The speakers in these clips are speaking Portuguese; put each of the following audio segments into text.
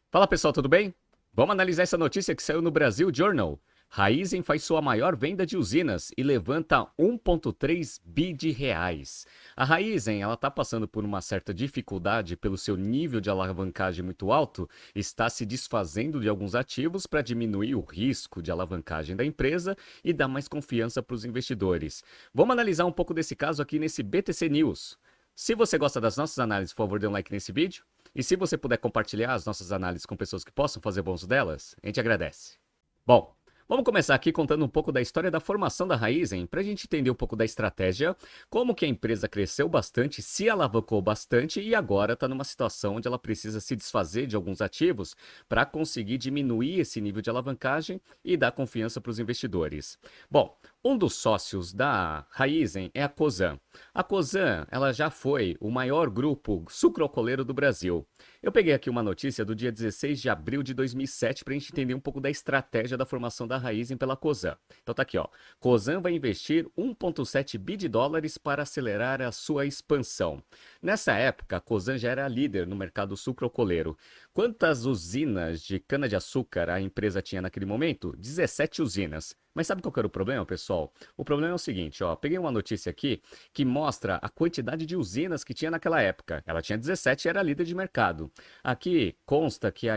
Fala pessoal, tudo bem? Vamos analisar essa notícia que saiu no Brasil Journal. Raizen faz sua maior venda de usinas e levanta 1,3 bi de reais. A Raizen, ela está passando por uma certa dificuldade pelo seu nível de alavancagem muito alto, está se desfazendo de alguns ativos para diminuir o risco de alavancagem da empresa e dar mais confiança para os investidores. Vamos analisar um pouco desse caso aqui nesse BTC News. Se você gosta das nossas análises, por favor, dê um like nesse vídeo. E se você puder compartilhar as nossas análises com pessoas que possam fazer bom uso delas, a gente agradece. Bom, vamos começar aqui contando um pouco da história da formação da Raizen, para a gente entender um pouco da estratégia, como que a empresa cresceu bastante, se alavancou bastante e agora está numa situação onde ela precisa se desfazer de alguns ativos para conseguir diminuir esse nível de alavancagem e dar confiança para os investidores. Bom, um dos sócios da Raizen é a Cosan. A Cosan, ela já foi o maior grupo sucroalcooleiro do Brasil. Eu peguei aqui uma notícia do dia 16 de abril de 2007 para a gente entender um pouco da estratégia da formação da Raizen pela Cosan. Então tá aqui, ó. Cosan vai investir 1,7 bi de dólares para acelerar a sua expansão. Nessa época, a Cosan já era líder no mercado sucroalcooleiro. Quantas usinas de cana-de-açúcar a empresa tinha naquele momento? 17 usinas. Mas sabe qual que era o problema, pessoal? O problema é o seguinte, ó, peguei uma notícia aqui que mostra a quantidade de usinas que tinha naquela época. Ela tinha 17 e era líder de mercado. Aqui consta que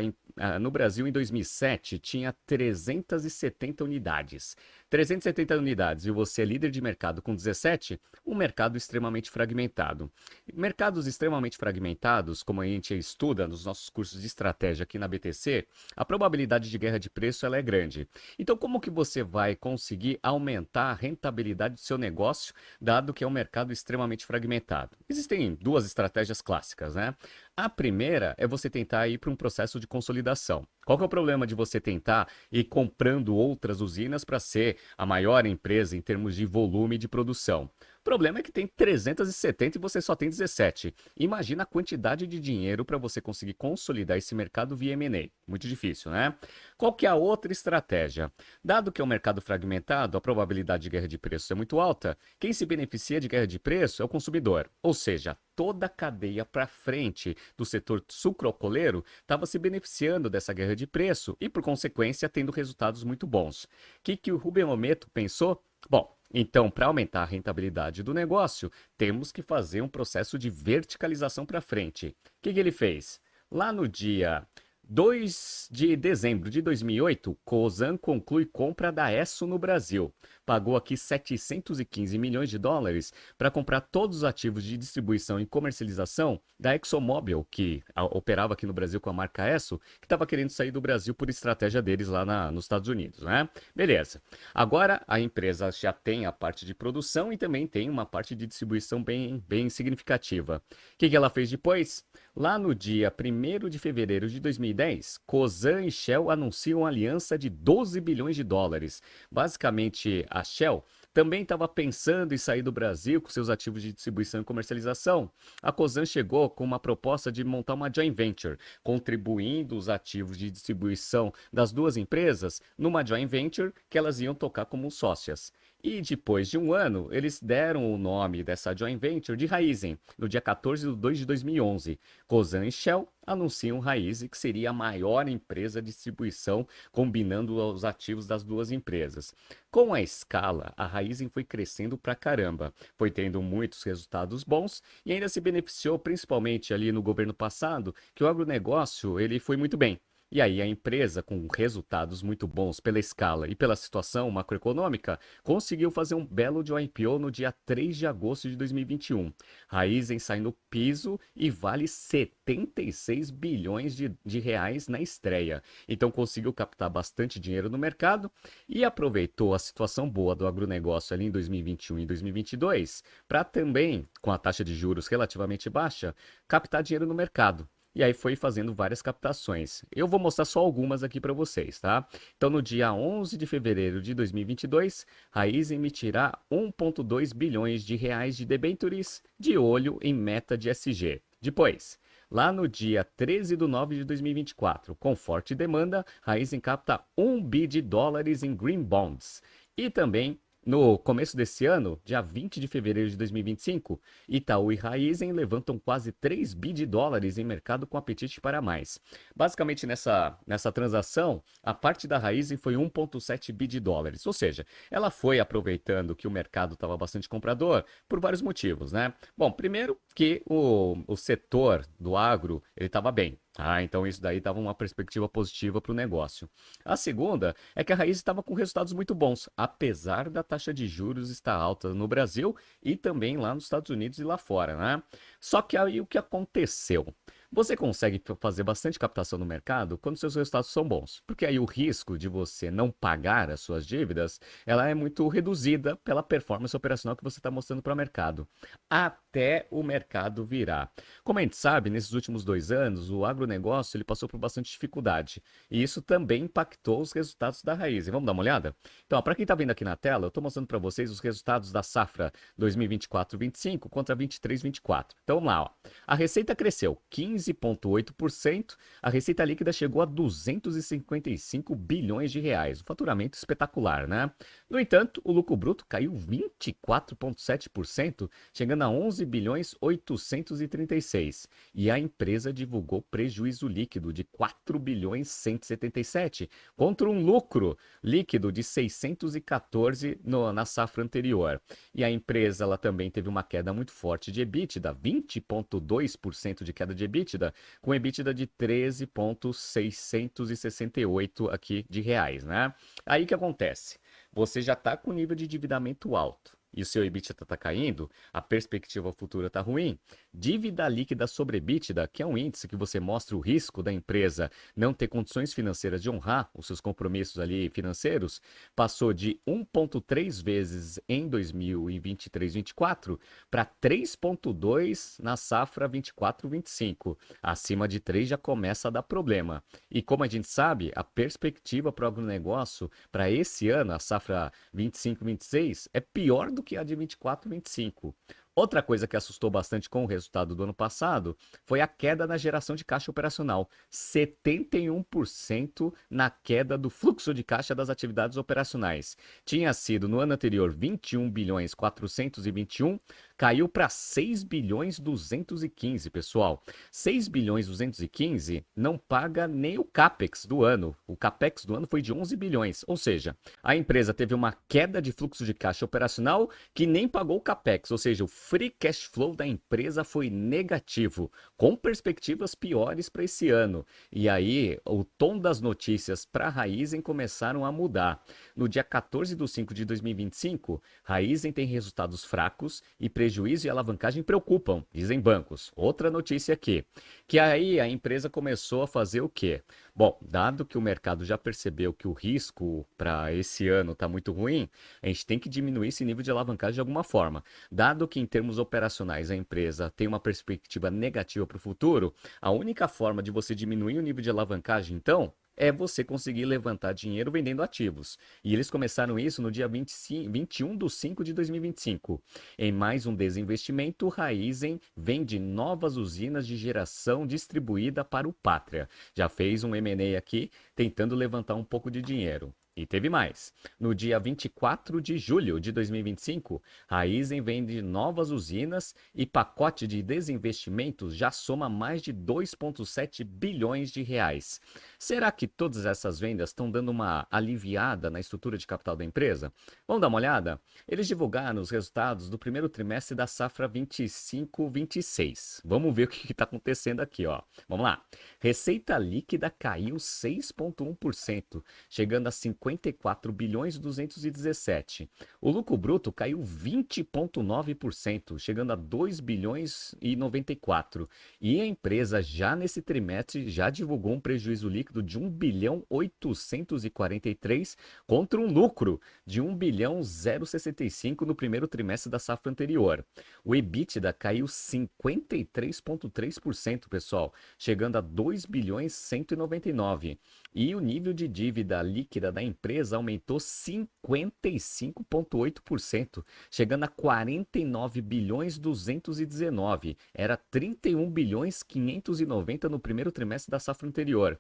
no Brasil, em 2007, tinha 370 unidades. 370 unidades e você é líder de mercado com 17, um mercado extremamente fragmentado. Mercados extremamente fragmentados, como a gente estuda nos nossos cursos de estratégia aqui na BTC, a probabilidade de guerra de preço ela é grande. Então, como que você vai conseguir aumentar a rentabilidade do seu negócio, dado que é um mercado extremamente fragmentado? Existem duas estratégias clássicas, né? A primeira é você tentar ir para um processo de consolidação. Qual que é o problema de você tentar ir comprando outras usinas para ser a maior empresa em termos de volume de produção? O problema é que tem 370 e você só tem 17. Imagina a quantidade de dinheiro para você conseguir consolidar esse mercado via M&A. Muito difícil, né? Qual que é a outra estratégia? Dado que é um mercado fragmentado, a probabilidade de guerra de preços é muito alta, quem se beneficia de guerra de preço é o consumidor. Ou seja, toda a cadeia para frente do setor sucroalcooleiro estava se beneficiando dessa guerra de preço e, por consequência, tendo resultados muito bons. O que o Rubem Ometo pensou? Bom, então, para aumentar a rentabilidade do negócio, temos que fazer um processo de verticalização para frente. O que ele fez? Lá no dia 2 de dezembro de 2008, Cosan conclui compra da Esso no Brasil. Pagou aqui 715 milhões de dólares para comprar todos os ativos de distribuição e comercialização da ExxonMobil, que operava aqui no Brasil com a marca Esso, que estava querendo sair do Brasil por estratégia deles lá nos Estados Unidos, né? Beleza. Agora a empresa já tem a parte de produção e também tem uma parte de distribuição bem significativa. O que ela fez depois? Lá no dia 1º de fevereiro de 2010, Cosan e Shell anunciam aliança de 12 bilhões de dólares. Basicamente, a Shell também estava pensando em sair do Brasil com seus ativos de distribuição e comercialização. A Cosan chegou com uma proposta de montar uma joint venture, contribuindo os ativos de distribuição das duas empresas numa joint venture que elas iam tocar como sócias. E depois de um ano, eles deram o nome dessa joint venture de Raizen, no dia 14 de 2 de 2011. Cosan e Shell anunciam Raizen, que seria a maior empresa de distribuição, combinando os ativos das duas empresas. Com a escala, a Raizen foi crescendo pra caramba, foi tendo muitos resultados bons e ainda se beneficiou principalmente ali no governo passado, que o agronegócio ele foi muito bem. E aí a empresa, com resultados muito bons pela escala e pela situação macroeconômica, conseguiu fazer um belo de um IPO no dia 3 de agosto de 2021. Raizen sai no piso e vale 76 bilhões de reais na estreia. Então conseguiu captar bastante dinheiro no mercado e aproveitou a situação boa do agronegócio ali em 2021 e 2022 para também, com a taxa de juros relativamente baixa, captar dinheiro no mercado. E aí foi fazendo várias captações. Eu vou mostrar só algumas aqui para vocês, tá? Então, no dia 11 de fevereiro de 2022, Raizen emitirá 1,2 bilhões de reais de debêntures de olho em meta de SG. Depois, lá no dia 13 de nove de 2024, com forte demanda, Raizen capta 1 bi de dólares em Green Bonds. E também No começo desse ano, dia 20 de fevereiro de 2025, Itaú e Raizen levantam quase 3 bi de dólares em mercado com apetite para mais. Basicamente, nessa transação, a parte da Raizen foi 1,7 bi de dólares. Ou seja, ela foi aproveitando que o mercado estava bastante comprador por vários motivos, né? Bom, primeiro que o setor do agro ele estava bem. Então isso daí dava uma perspectiva positiva para o negócio. A segunda é que a Raiz estava com resultados muito bons, apesar da taxa de juros estar alta no Brasil e também lá nos Estados Unidos e lá fora, né? Só que aí o que aconteceu? Você consegue fazer bastante captação no mercado quando seus resultados são bons, porque aí o risco de você não pagar as suas dívidas, ela é muito reduzida pela performance operacional que você está mostrando para o mercado, até o mercado virar. Como a gente sabe, nesses últimos 2 anos, o agronegócio ele passou por bastante dificuldade. E isso também impactou os resultados da Raiz. Vamos dar uma olhada? Então, para quem está vendo aqui na tela, eu estou mostrando para vocês os resultados da safra 2024-25 contra 23-24. Então, vamos lá. Ó. A receita cresceu 15,8%. A receita líquida chegou a 255 bilhões de reais. Um faturamento espetacular, né? No entanto, o lucro bruto caiu 24,7%, chegando a 11 bilhões 836. E a empresa divulgou prejuízo líquido de 4 bilhões 177, contra um lucro líquido de 614 na safra anterior. E a empresa ela também teve uma queda muito forte de EBITDA, 20,2% de queda de EBITDA, com EBITDA de 13,668 aqui de reais, né? Aí que acontece? Você já está com nível de endividamento alto e o seu EBITDA está caindo, a perspectiva futura está ruim. Dívida líquida sobre EBITDA, que é um índice que você mostra o risco da empresa não ter condições financeiras de honrar os seus compromissos ali financeiros, passou de 1,3 vezes em 2023-24 para 3,2 na safra 24-25. Acima de 3 já começa a dar problema. E como a gente sabe, a perspectiva para o agronegócio para esse ano, a safra 25-26, é pior do que a de 24-25. Outra coisa que assustou bastante com o resultado do ano passado foi a queda na geração de caixa operacional. 71% na queda do fluxo de caixa das atividades operacionais. Tinha sido no ano anterior 21 bilhões 421, caiu para 6 bilhões 215, pessoal. 6 bilhões 215 não paga nem o CAPEX do ano. O CAPEX do ano foi de 11 bilhões, ou seja, a empresa teve uma queda de fluxo de caixa operacional que nem pagou o CAPEX, ou seja, o free cash flow da empresa foi negativo, com perspectivas piores para esse ano. E aí, o tom das notícias para a Raizen começaram a mudar. No dia 14 de 5 de 2025, Raizen tem resultados fracos e prejuízo e alavancagem preocupam, dizem bancos. Outra notícia aqui, que aí a empresa começou a fazer o quê? Bom, dado que o mercado já percebeu que o risco para esse ano está muito ruim, a gente tem que diminuir esse nível de alavancagem de alguma forma. Dado que em termos operacionais a empresa tem uma perspectiva negativa para o futuro, a única forma de você diminuir o nível de alavancagem, então, é você conseguir levantar dinheiro vendendo ativos. E eles começaram isso no dia 21 de 5 de 2025. Em mais um desinvestimento, Raizen vende novas usinas de geração distribuída para o Pátria. Já fez um M&A aqui, tentando levantar um pouco de dinheiro. E teve mais. No dia 24 de julho de 2025, Raizen vende novas usinas e pacote de desinvestimentos já soma mais de 2,7 bilhões de reais. Será que todas essas vendas estão dando uma aliviada na estrutura de capital da empresa? Vamos dar uma olhada? Eles divulgaram os resultados do primeiro trimestre da safra 25-26. Vamos ver o que está acontecendo aqui, ó. Vamos lá. Receita líquida caiu 6,1%, chegando a 54 bilhões 217. O lucro bruto caiu 20,9%, chegando a 2 bilhões e 94. E a empresa já nesse trimestre já divulgou um prejuízo líquido de 1 bilhão 843 contra um lucro de 1 bilhão 065 no primeiro trimestre da safra anterior. O EBITDA caiu 53,3%, pessoal, chegando a 2 bilhões 199. E o nível de dívida líquida da empresa aumentou 55,8%, chegando a 49 bilhões 219. Era 31 bilhões 590 no primeiro trimestre da safra anterior.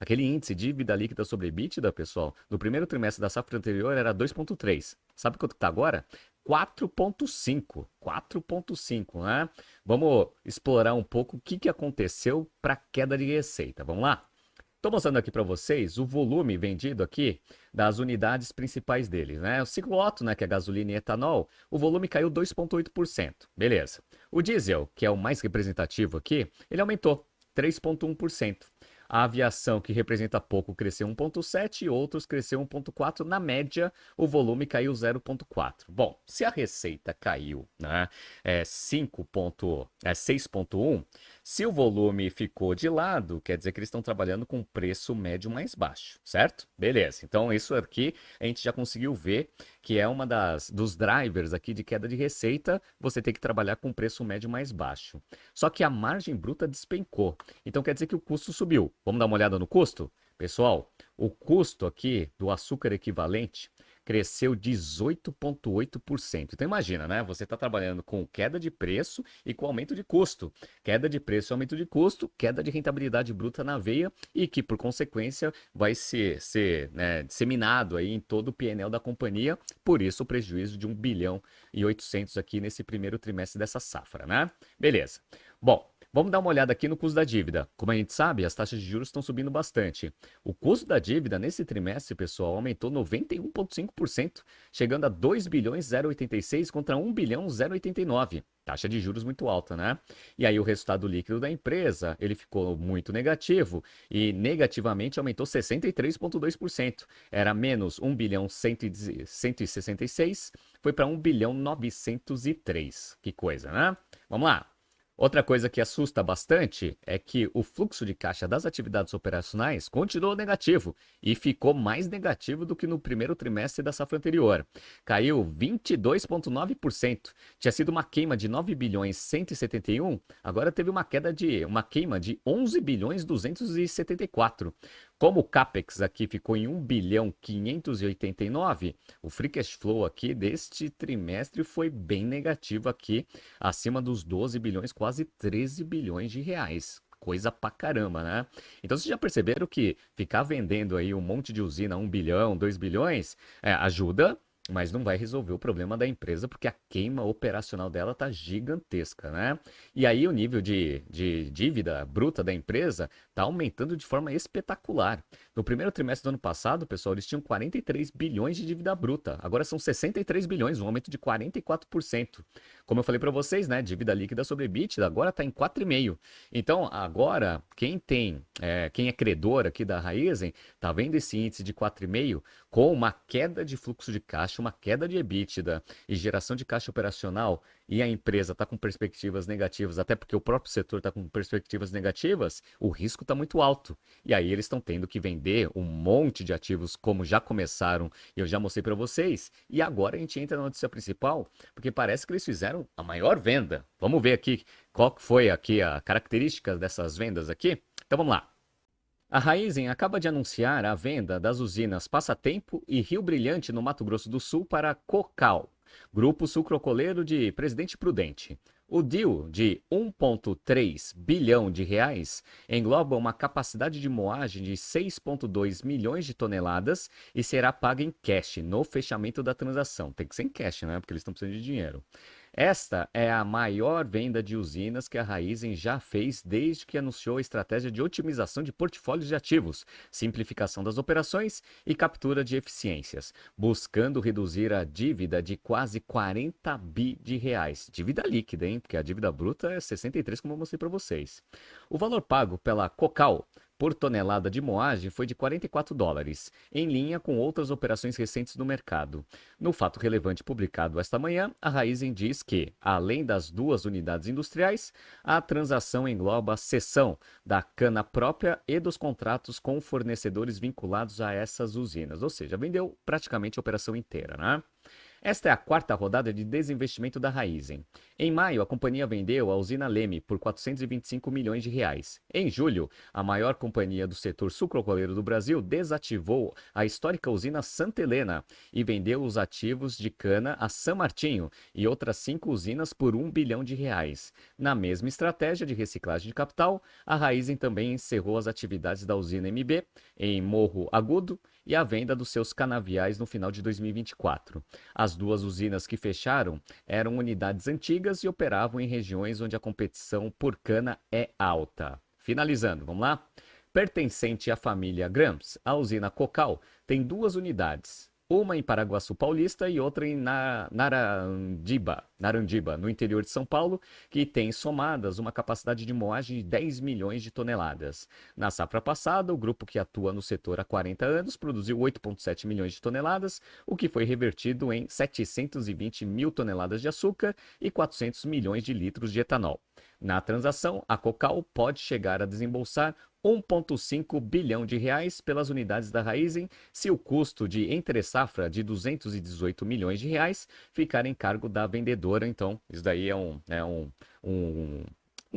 Aquele índice dívida líquida sobre EBITDA, pessoal, no primeiro trimestre da safra anterior era 2,3. Sabe quanto que está agora? 4,5. 4,5, né? Vamos explorar um pouco o que aconteceu para a queda de receita. Vamos lá? Estou mostrando aqui para vocês o volume vendido aqui das unidades principais deles, né? O ciclo Otto, né, que é gasolina e etanol, o volume caiu 2,8%. Beleza. O diesel, que é o mais representativo aqui, ele aumentou 3,1%. A aviação, que representa pouco, cresceu 1,7% e outros cresceu 1,4%. Na média, o volume caiu 0,4%. Bom, se a receita caiu, né, 6,1%, se o volume ficou de lado, quer dizer que eles estão trabalhando com preço médio mais baixo, certo? Beleza. Então, isso aqui a gente já conseguiu ver que é uma dos drivers aqui de queda de receita, você tem que trabalhar com preço médio mais baixo. Só que a margem bruta despencou. Então quer dizer que o custo subiu. Vamos dar uma olhada no custo? Pessoal, o custo aqui do açúcar equivalente cresceu 18,8%. Então imagina, né? Você está trabalhando com queda de preço e com aumento de custo. Queda de preço e aumento de custo, queda de rentabilidade bruta na veia e que, por consequência, vai ser né, disseminado aí em todo o PNL da companhia. Por isso, o prejuízo de 1 bilhão e 800 aqui nesse primeiro trimestre dessa safra, né? Beleza. Bom, vamos dar uma olhada aqui no custo da dívida. Como a gente sabe, as taxas de juros estão subindo bastante. O custo da dívida nesse trimestre, pessoal, aumentou 91,5%, chegando a 2 bilhões 086 contra 1 bilhão 089. Taxa de juros muito alta, né? E aí o resultado líquido da empresa, ele ficou muito negativo e negativamente aumentou 63,2%. Era menos 1 bilhão 166, foi para 1 bilhão 903. Que coisa, né? Vamos lá. Outra coisa que assusta bastante é que o fluxo de caixa das atividades operacionais continuou negativo e ficou mais negativo do que no primeiro trimestre da safra anterior. Caiu 22,9%. Tinha sido uma queima de 9 bilhões 171, agora teve uma queima de 11 bilhões 274. Como o CAPEX aqui ficou em 1 bilhão 589, o free cash flow aqui deste trimestre foi bem negativo aqui, acima dos 12 bilhões, quase 13 bilhões de reais. Coisa pra caramba, né? Então vocês já perceberam que ficar vendendo aí um monte de usina, 1 bilhão, 2 bilhões, ajuda, mas não vai resolver o problema da empresa, porque a queima operacional dela tá gigantesca, né? E aí o nível de dívida bruta da empresa tá aumentando de forma espetacular. No primeiro trimestre do ano passado, pessoal, eles tinham 43 bilhões de dívida bruta. Agora são 63 bilhões, um aumento de 44%. Como eu falei para vocês, né? Dívida líquida sobre EBITDA agora está em 4,5. Então, agora, quem é credor aqui da Raízen, tá vendo esse índice de 4,5 com uma queda de fluxo de caixa, uma queda de EBITDA e geração de caixa operacional, e a empresa está com perspectivas negativas, até porque o próprio setor está com perspectivas negativas, o risco está muito alto. E aí eles estão tendo que vender um monte de ativos, como já começaram, e eu já mostrei para vocês. E agora a gente entra na notícia principal, porque parece que eles fizeram a maior venda. Vamos ver aqui qual que foi aqui a característica dessas vendas aqui. Então vamos lá. A Raízen acaba de anunciar a venda das usinas Passatempo e Rio Brilhante no Mato Grosso do Sul para a Cocal, Grupo Sucrocoleiro de Presidente Prudente. O deal de 1,3 bilhão de reais engloba uma capacidade de moagem de 6,2 milhões de toneladas e será paga em cash no fechamento da transação. Tem que ser em cash, né? Porque eles estão precisando de dinheiro. Esta é a maior venda de usinas que a Raízen já fez desde que anunciou a estratégia de otimização de portfólios de ativos, simplificação das operações e captura de eficiências, buscando reduzir a dívida de quase 40 bi de reais. Dívida líquida, hein? Porque a dívida bruta é 63, como eu mostrei para vocês. O valor pago pela Cocal por tonelada de moagem foi de $44, em linha com outras operações recentes no mercado. No fato relevante publicado esta manhã, a Raízen diz que, além das duas unidades industriais, a transação engloba a cessão da cana própria e dos contratos com fornecedores vinculados a essas usinas, ou seja, vendeu praticamente a operação inteira, né? Esta é a quarta rodada de desinvestimento da Raízen. Em maio, a companhia vendeu a usina Leme por 425 milhões de reais. Em julho, a maior companhia do setor sucroalcooleiro do Brasil desativou a histórica usina Santa Helena e vendeu os ativos de cana a São Martinho e outras 5 usinas por 1 bilhão de reais. Na mesma estratégia de reciclagem de capital, a Raízen também encerrou as atividades da usina MB em Morro Agudo e a venda dos seus canaviais no final de 2024. As duas usinas que fecharam eram unidades antigas e operavam em regiões onde a competição por cana é alta. Finalizando, vamos lá? Pertencente à família Grams, a usina Cocal tem 2 unidades. Uma em Paraguaçu Paulista e outra em Narandiba, no interior de São Paulo, que tem somadas uma capacidade de moagem de 10 milhões de toneladas. Na safra passada, o grupo que atua no setor há 40 anos produziu 8,7 milhões de toneladas, o que foi revertido em 720 mil toneladas de açúcar e 400 milhões de litros de etanol. Na transação, a Cocal pode chegar a desembolsar 1,5 bilhão de reais pelas unidades da Raízen se o custo de entre-safra de 218 milhões de reais ficar em cargo da vendedora. Então, isso daí é um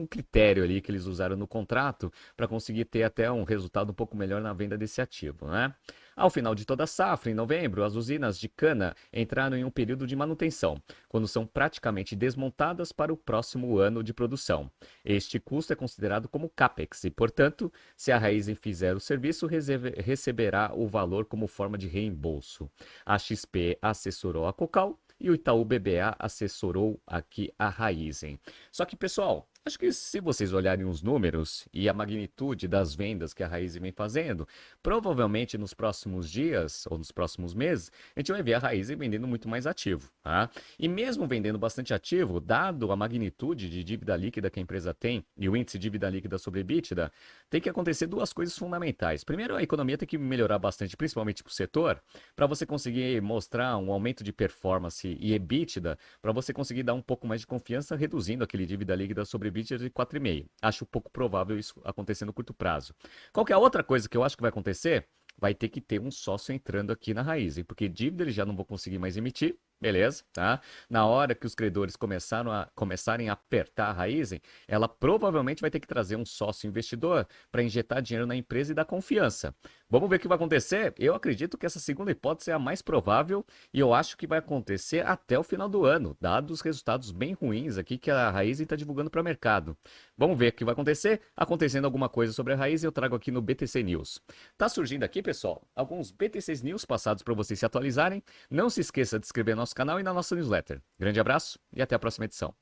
critério ali que eles usaram no contrato para conseguir ter até um resultado um pouco melhor na venda desse ativo, né? Ao final de toda a safra, em novembro, as usinas de cana entraram em um período de manutenção, quando são praticamente desmontadas para o próximo ano de produção. Este custo é considerado como CAPEX e, portanto, se a Raízen fizer o serviço, receberá o valor como forma de reembolso. A XP assessorou a Cocal e o Itaú BBA assessorou aqui a Raízen. Só que, pessoal, acho que se vocês olharem os números e a magnitude das vendas que a Raízen vem fazendo, provavelmente nos próximos dias ou nos próximos meses, a gente vai ver a Raízen vendendo muito mais ativo, tá? E mesmo vendendo bastante ativo, dado a magnitude de dívida líquida que a empresa tem e o índice de dívida líquida sobre EBITDA, tem que acontecer 2 coisas fundamentais. Primeiro, a economia tem que melhorar bastante, principalmente para o setor, para você conseguir mostrar um aumento de performance e EBITDA, para você conseguir dar um pouco mais de confiança, reduzindo aquele dívida líquida sobre EBITDA de 4,5. Acho pouco provável isso acontecer no curto prazo. Qual que é a outra coisa que eu acho que vai acontecer? Vai ter que ter um sócio entrando aqui na Raízen, porque dívida eles já não vão conseguir mais emitir, beleza, tá? Na hora que os credores começarem a apertar a Raízen, ela provavelmente vai ter que trazer um sócio investidor para injetar dinheiro na empresa e dar confiança. Vamos ver o que vai acontecer? Eu acredito que essa segunda hipótese é a mais provável e eu acho que vai acontecer até o final do ano, dados os resultados bem ruins aqui que a Raízen está divulgando para o mercado. Vamos ver o que vai acontecer. Acontecendo alguma coisa sobre a Raízen, eu trago aqui no BTC News. Tá surgindo aqui, pessoal, alguns BTC News passados para vocês se atualizarem. Não se esqueça de se inscrever no nosso canal e na nossa newsletter. Grande abraço e até a próxima edição.